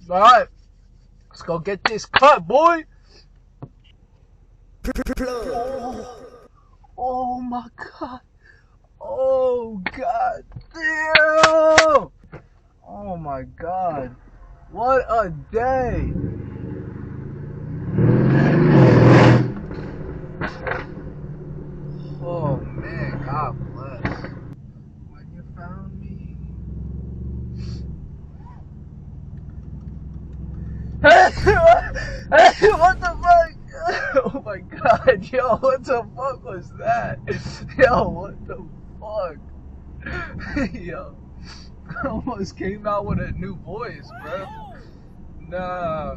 Alright, let's go get this cut, boy. Oh my god. Oh god damn. Oh my god. What a day. Oh man, God bless. When you found me. Hey, what the fuck? Oh my god, yo, what the fuck was that? Yo, what the fuck? Yo, I almost came out with a new voice, bro. Nah.